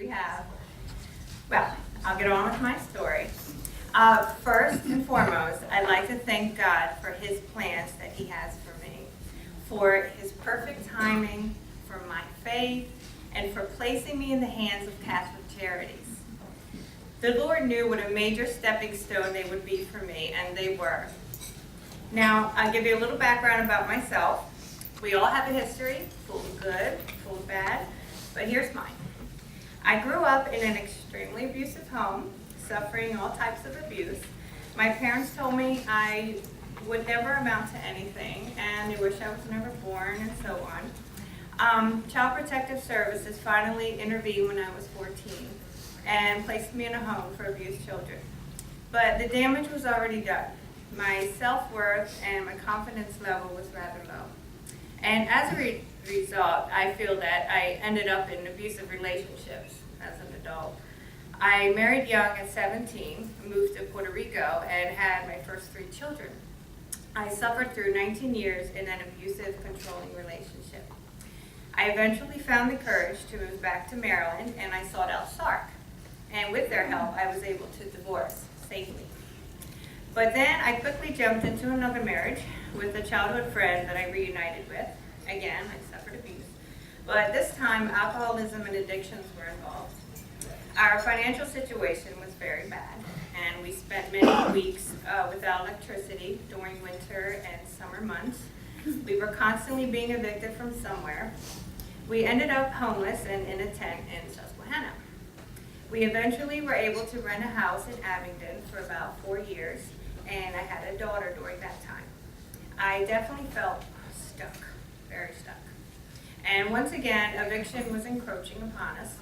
we have. Well, I'll get on with my story. First and foremost, I'd like to thank God for his plans that he has for me, for his perfect timing, for my faith, and for placing me in the hands of Catholic Charities. The Lord knew what a major stepping stone they would be for me, and they were. Now, I'll give you a little background about myself. We all have a history, full of good, full of bad, but here's mine. I grew up in an extremely abusive home, suffering all types of abuse. My parents told me I would never amount to anything, and they wish I was never born, and so on. Child Protective Services finally intervened when I was 14 and placed me in a home for abused children. But the damage was already done. My self-worth and my confidence level was rather low. And as a result, I feel that I ended up in abusive relationships as an adult. I married young at 17, moved to Puerto Rico, and had my first 3 children. I suffered through 19 years in an abusive, controlling relationship. I eventually found the courage to move back to Maryland, and I sought out SARC. And with their help, I was able to divorce safely. But then I quickly jumped into another marriage with a childhood friend that I reunited with. Again, I suffered abuse. But this time, alcoholism and addictions were involved. Our financial situation was very bad, and we spent many weeks without electricity during winter and summer months. We were constantly being evicted from somewhere. We ended up homeless and in a tent in Susquehanna. We eventually were able to rent a house in Abingdon for about 4 years, and I had a daughter during that time. I definitely felt stuck, very stuck. And once again, eviction was encroaching upon us,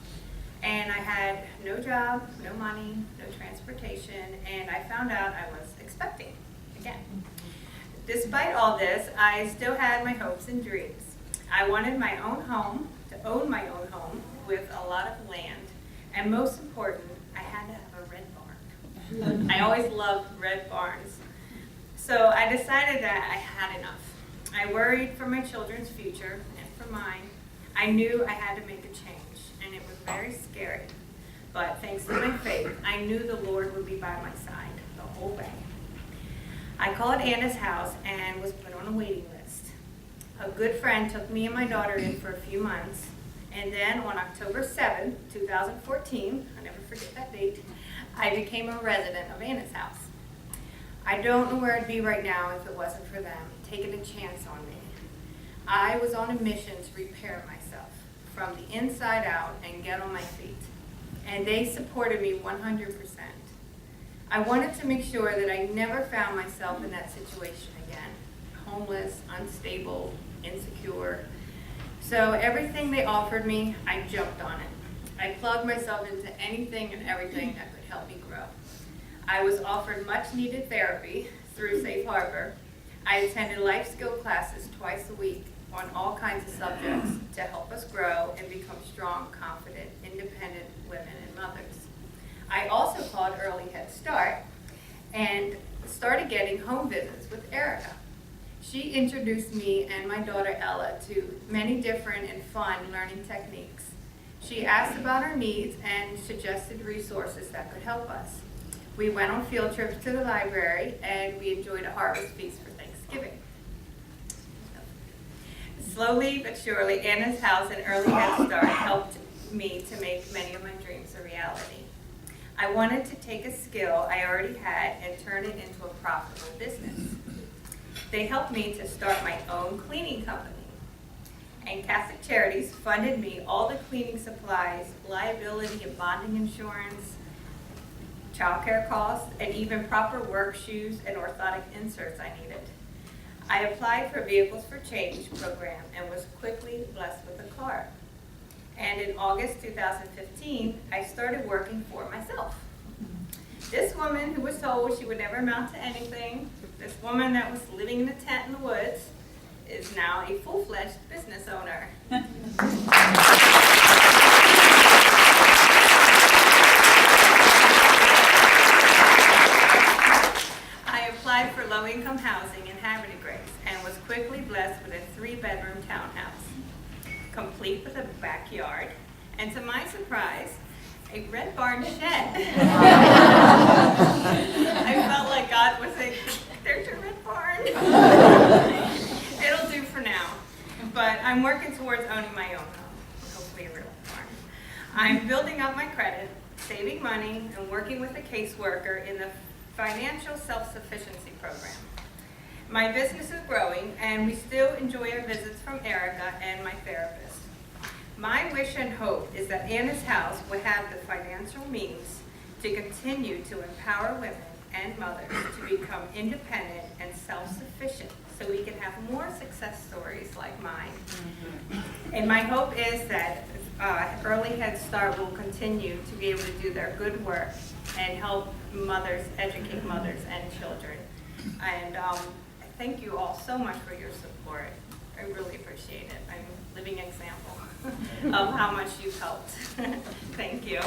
and I had no job, no money, no transportation, and I found out I was expecting again. Despite all this, I still had my hopes and dreams. I wanted my own home, to own my own home with a lot of land, and most important, I had to have a red barn. I always loved red barns. So I decided that I had enough. I worried for my children's future and for mine. I knew I had to make a change, and it was very scary. But thanks to my faith, I knew the Lord would be by my side the whole way. I called Anna's house and was put on a waiting list. A good friend took me and my daughter in for a few months, and then on October 7th, 2014, I'll never forget that date, I became a resident of Anna's house. I don't know where I'd be right now if it wasn't for them taking a chance on me. I was on a mission to repair myself from the inside out and get on my feet, and they supported me 100%. I wanted to make sure that I never found myself in that situation again, homeless, unstable, insecure. So everything they offered me, I jumped on it. I plugged myself into anything and everything that could help me grow. I was offered much needed therapy through Safe Harbor. I attended life skill classes twice a week on all kinds of subjects to help us grow and become strong, confident, independent women and mothers. I also called Early Head Start and started getting home visits with Erica. She introduced me and my daughter Ella to many different and fun learning techniques. She asked about our needs and suggested resources that could help us. We went on field trips to the library, and we enjoyed a harvest feast for Thanksgiving. Slowly but surely, Anna's house and Early Head Start helped me to make many of my dreams a reality. I wanted to take a skill I already had and turn it into a profitable business. They helped me to start my own cleaning company. And Catholic Charities funded me all the cleaning supplies, liability and bonding insurance, childcare costs, and even proper work shoes and orthotic inserts I needed. I applied for Vehicles for Change program and was quickly blessed with a car. And in August 2015, I started working for myself. This woman who was told she would never amount to anything, this woman that was living in a tent in the woods, is now a full-fledged business owner. I applied for low-income housing in Haverty Grace and was quickly blessed with a 3-bedroom townhouse, complete with a backyard. And to my surprise, a red barn shed. I felt like God was saying, there's your red barn. It'll do for now. But I'm working towards owning my own home, hopefully a real barn. I'm building up my credit, saving money, and working with a caseworker in the financial self-sufficiency program. My business is growing, and we still enjoy our visits from Erica and my therapist. My wish and hope is that Anna's house will have the financial means to continue to empower women and mothers to become independent and self-sufficient so we can have more success stories like mine. And my hope is that Early Head Start will continue to be able to do their good work and help mothers, educate mothers and children. And thank you all so much for your support. I really appreciate it. I'm a living example of how much you've helped. Thank you.